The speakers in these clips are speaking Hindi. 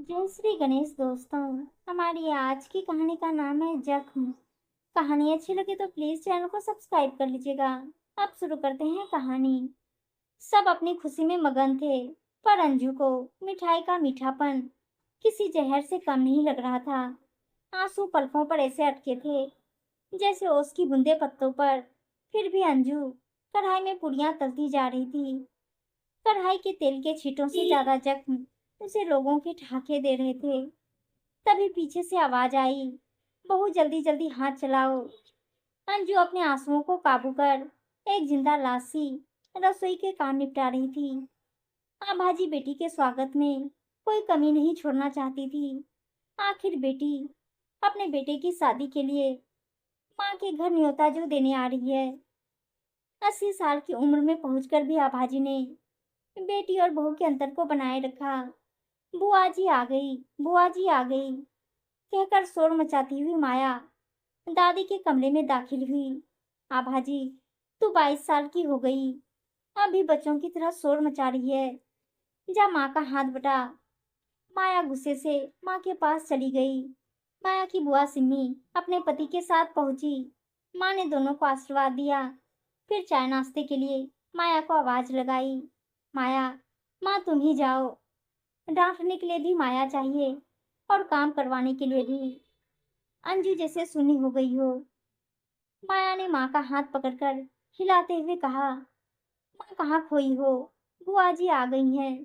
जय श्री गणेश दोस्तों। हमारी आज की कहानी का नाम है जख्म। कहानी अच्छी लगे तो प्लीज चैनल को सब्सक्राइब कर लीजिएगा। अब शुरू करते हैं कहानी। सब अपनी खुशी में मगन थे, पर अंजू को मिठाई का मीठापन किसी जहर से कम नहीं लग रहा था। आंसू पलकों पर ऐसे अटके थे जैसे ओस की बूंदे पत्तों पर। फिर भी अंजू कढ़ाई में पुड़ियां तलती जा रही थी। कढ़ाई के तेल के छींटों से ज्यादा जख्म उसे लोगों के ठहाके दे रहे थे। तभी पीछे से आवाज आई, बहू जल्दी जल्दी हाथ चलाओ। अंजू अपने आंसुओं को काबू कर एक जिंदा लाश सी रसोई के काम निपटा रही थी। आभाजी बेटी के स्वागत में कोई कमी नहीं छोड़ना चाहती थी। आखिर बेटी अपने बेटे की शादी के लिए माँ के घर न्योता जो देने आ रही है। 80 साल की उम्र में पहुंचकर भी आभाजी ने बेटी और बहू के अंतर को बनाए रखा। बुआ जी आ गई, बुआ जी आ गई कहकर शोर मचाती हुई माया दादी के कमरे में दाखिल हुई। आभाजी, तू 22 साल की हो गई, अभी बच्चों की तरह शोर मचा रही है। जा माँ का हाथ बटा। माया गुस्से से माँ के पास चली गई। माया की बुआ सिम्मी अपने पति के साथ पहुंची। माँ ने दोनों को आशीर्वाद दिया। फिर चाय नाश्ते के लिए माया को आवाज लगाई। माया, माँ तुम ही जाओ। डांटने के लिए भी माया चाहिए और काम करवाने के लिए भी। अंजू जैसे सुनी हो गई हो। माया ने माँ का हाथ पकड़कर हिलाते हुए कहा, माँ कहाँ खोई हो? बुआ जी आ गई हैं।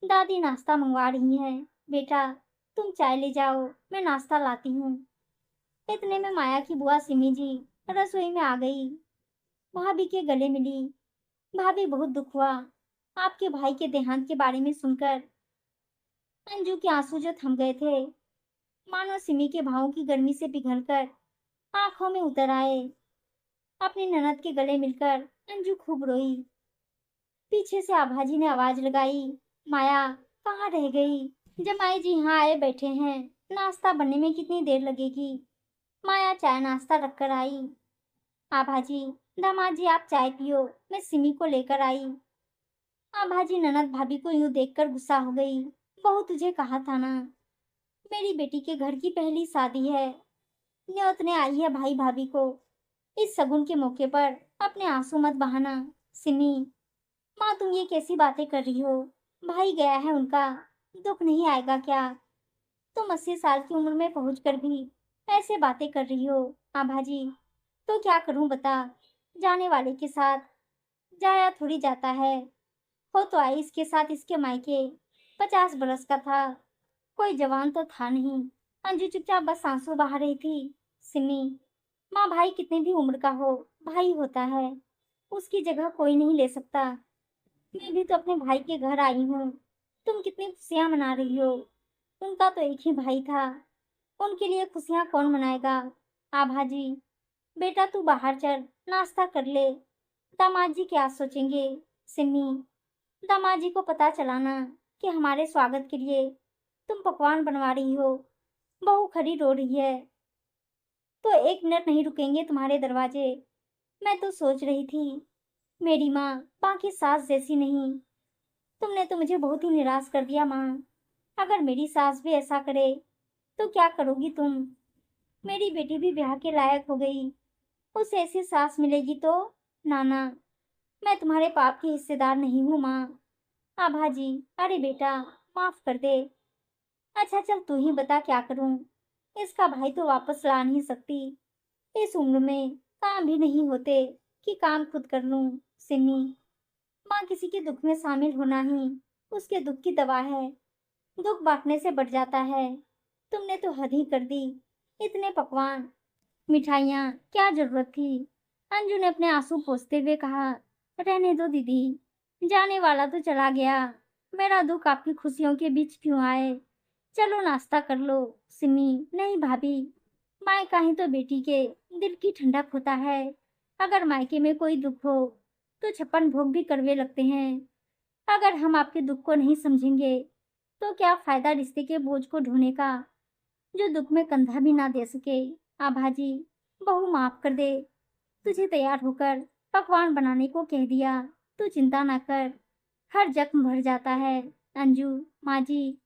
दादी नाश्ता मंगवा रही हैं। बेटा तुम चाय ले जाओ, मैं नाश्ता लाती हूँ। इतने में माया की बुआ सिमी जी रसोई में आ गई। भाभी के गले मिली। भाभी बहुत दुख हुआ आपके भाई के देहांत के बारे में सुनकर। अंजू के आंसू जो थम गए थे, मानो सिमी के भावों की गर्मी से पिघलकर आंखों में उतर आए। अपनी ननद के गले मिलकर अंजू खूब रोई। पीछे से आभाजी ने आवाज लगाई, माया कहाँ रह गई? जमाई जी यहाँ आए बैठे हैं, नाश्ता बनने में कितनी देर लगेगी? माया चाय नाश्ता रखकर आई। आभाजी, दामाद जी आप चाय पियो, मैं सिमी को लेकर आई। आभाजी ननद भाभी को यूं देखकर गुस्सा हो गई। बहू तुझे कहा था ना, मेरी बेटी के घर की पहली शादी है, न्योतने आई है भाई भाभी को। इस शगुन के मौके पर अपने आंसू मत बहाना। सिमी, माँ तुम ये कैसी बातें कर रही हो? भाई गया है उनका, दुख नहीं आएगा क्या? तुम 80 साल की उम्र में पहुंचकर भी ऐसे बातें कर रही हो। आभाजी, तो क्या करूं बता? जाने वाले के साथ जाया थोड़ी जाता है। हो तो आई इसके साथ इसके मायके, 50 बरस का था, कोई जवान तो था नहीं। अंजू चुपचाप बस आंसू बहा रही थी। सिमी, माँ भाई कितने भी उम्र का हो, भाई होता है, उसकी जगह कोई नहीं ले सकता। मैं भी तो अपने भाई के घर आई हूँ। तुम कितनी खुशियां मना रही हो? उनका तो एक ही भाई था, उनके लिए खुशियां कौन मनाएगा? आभाजी, बेटा तू बाहर चल, नाश्ता कर ले, दामाद जी क्या सोचेंगे? सिमी, दामाद जी को पता चला ना कि हमारे स्वागत के लिए तुम पकवान बनवा रही हो। बहू खड़ी रो रही है तो 1 मिनट नहीं रुकेंगे तुम्हारे दरवाजे। मैं तो सोच रही थी मेरी माँ बाकी सास जैसी नहीं। तुमने तो मुझे बहुत ही निराश कर दिया माँ। अगर मेरी सास भी ऐसा करे तो क्या करोगी तुम? मेरी बेटी भी ब्याह के लायक हो गई, उसे ऐसी सास मिलेगी तो? नाना, मैं तुम्हारे पाप की हिस्सेदार नहीं हूँ माँ। आभाजी, अरे बेटा माफ कर दे। अच्छा चल तू ही बता क्या करूं? इसका भाई तो वापस ला नहीं सकती। इस उम्र में काम भी नहीं होते कि काम खुद कर लूं। सिमी, माँ किसी के दुख में शामिल होना ही उसके दुख की दवा है। दुख बांटने से बढ़ जाता है। तुमने तो हद ही कर दी। इतने पकवान, मिठाइयाँ, क्या जरूरत थी? अंजू ने अपने आंसू पोंछते हुए कहा, रहने दो दीदी, जाने वाला तो चला गया, मेरा दुख आपकी खुशियों के बीच क्यों आए? चलो नाश्ता कर लो। सिमी, नहीं भाभी, मायका ही तो बेटी के दिल की ठंडक होता है। अगर मायके में कोई दुख हो तो 56 भोग भी कड़वे लगते हैं। अगर हम आपके दुख को नहीं समझेंगे तो क्या फायदा रिश्ते के बोझ को ढोने का जो दुख में कंधा भी ना दे सके। आभाजी, बहू माफ कर दे, तुझे तैयार होकर पकवान बनाने को कह दिया। तू चिंता ना कर, हर जख्म भर जाता है। अंजू, माँ जी,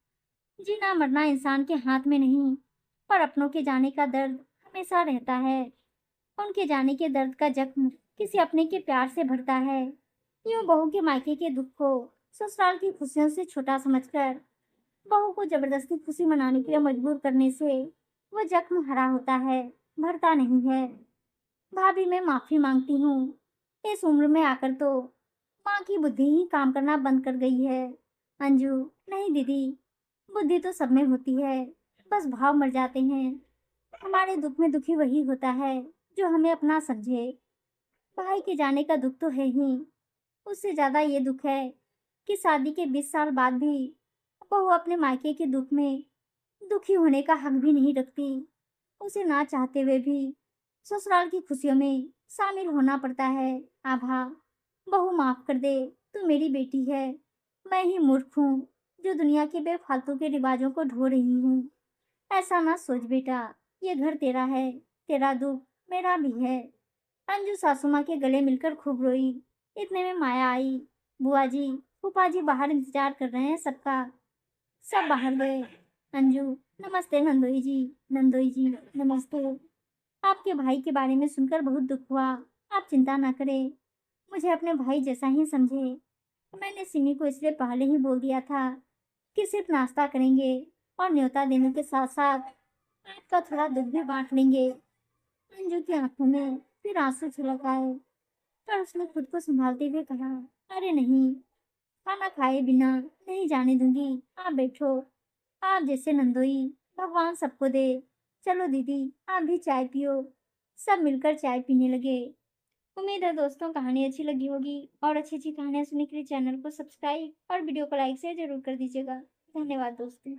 जीना मरना इंसान के हाथ में नहीं, पर अपनों के जाने का दर्द हमेशा रहता है। उनके जाने के दर्द का जख्म किसी अपने के प्यार से भरता है। यूं बहू के मायके के दुख को ससुराल की खुशियों से छोटा समझकर बहू को जबरदस्ती खुशी मनाने के लिए मजबूर करने से वह जख्म हरा होता है, भरता नहीं है। भाभी मैं माफी मांगती हूँ। इस उम्र में आकर तो माँ की बुद्धि ही काम करना बंद कर गई है। अंजू, नहीं दीदी, बुद्धि तो सब में होती है, बस भाव मर जाते हैं। हमारे दुख में दुखी वही होता है जो हमें अपना समझे। भाई के जाने का दुख तो है ही, उससे ज्यादा ये दुख है कि शादी के 20 साल बाद भी बहू अपने मायके के दुख में दुखी होने का हक भी नहीं रखती। उसे ना चाहते हुए भी ससुराल की खुशियों में शामिल होना पड़ता है। आभा, बहू माफ कर दे, तू मेरी बेटी है। मैं ही मूर्ख हूँ जो दुनिया के बेफालतू के रिवाजों को ढो रही हूँ। ऐसा ना सोच बेटा, ये घर तेरा है, तेरा दुख मेरा भी है। अंजू सासू माँ के गले मिलकर खूब रोई। इतने में माया आई। बुआ जी, फूफा जी बाहर इंतजार कर रहे हैं सबका। सब बाहर गए। अंजू, नमस्ते नंदोई जी। नंदोई जी, नमस्ते। आपके भाई के बारे में सुनकर बहुत दुख हुआ। आप चिंता ना करें, मुझे अपने भाई जैसा ही समझे। मैंने सिमी को इसलिए पहले ही बोल दिया था कि सिर्फ नाश्ता करेंगे और न्योता देने के साथ साथ आपका थोड़ा दुख भी बांट लेंगे। अंजू की आंखों में फिर आंसू छलक आए, पर उसने खुद को संभालते हुए कहा, अरे नहीं, खाना खाए बिना नहीं जाने दूंगी। आप बैठो, आप जैसे नंदोई भगवान सबको दे। चलो दीदी, आप भी चाय पियो। सब मिलकर चाय पीने लगे। उम्मीद है दोस्तों कहानी अच्छी लगी होगी, और अच्छी अच्छी कहानियां सुनने के लिए चैनल को सब्सक्राइब और वीडियो को लाइक से जरूर कर दीजिएगा। धन्यवाद दोस्तों।